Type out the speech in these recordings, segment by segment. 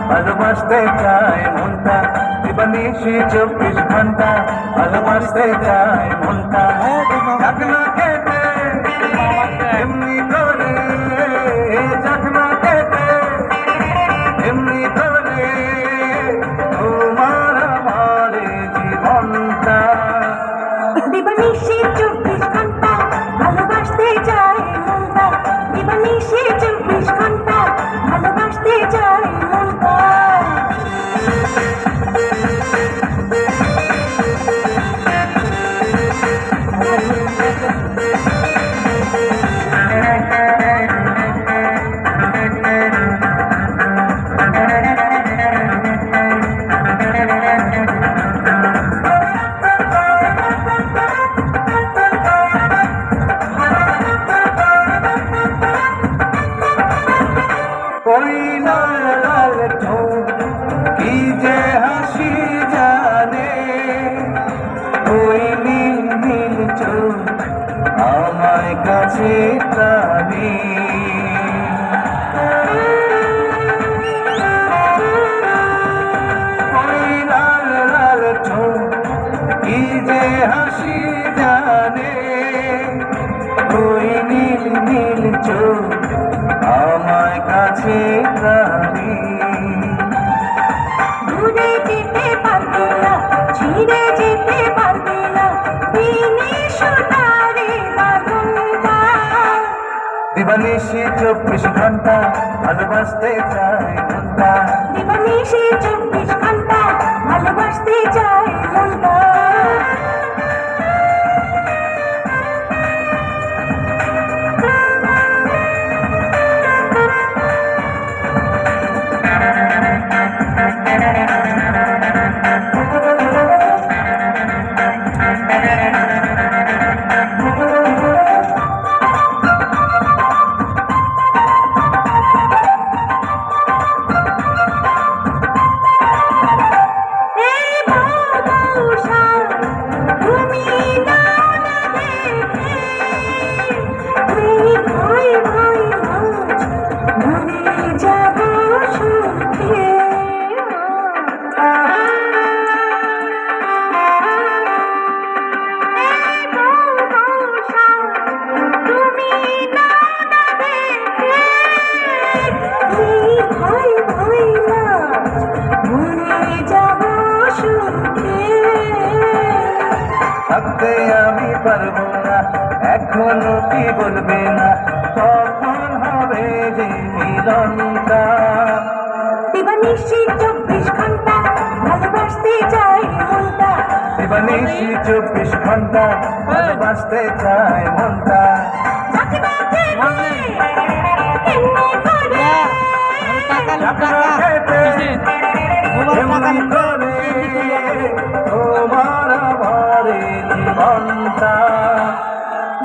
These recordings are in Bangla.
ভালোবাসতে চায় মনটা দিবানিশি 24 ঘন্টা ভালোবাসতে চায় মনটা ঝাঁকনা কেটে এমনি করে ঝাঁকনা কেটে এমনি করে তোমার আমার জীবনটা দিবানিশি 24 ঘন্টা ভালোবাসতে চায় মনটা দিবানিশি 24 ঘন্টা ভালোবাসতে চায় মনটা ওই লাল লাল ঠোঁট কি যে হাসি জানে ওই নীল নীল চোখ আমায় কাছে টানে ওই লাল লাল ঠোঁট কি যে হাসি জানে ওই নীল নীল চোখ আমায় কাছে রাখি দূরে যেতে পারবে না ছিঁড়ে যেতে পারবে না তিনি সোনারে বাঁধনটা দিবানিশি 24 ঘন্টা ভালোবাসতে চায় মনটা দিবানিশি 24 ঘন্টা ভালোবাসতে চায় মনটা থাকতে আমি পারবো না এখনো কি বলবে না কখন হবে যে মিলনটা দিবানিশি 24 ঘন্টা ভালোবাসতে চায় মনটা দিবানিশি 24 ঘন্টা ভালোবাসতে চায় মনটা ঝাঁকনা কেটে এমনি করে ঝাঁকনা কেটে এমনি করে তোমার আমার জীবনটা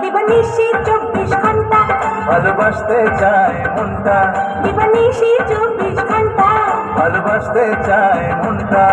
দিবানিশি 24 ঘন্টা ভালোবাসতে চায় মনটা দিবানিশি 24 ঘন্টা ভালোবাসতে চায় মনটা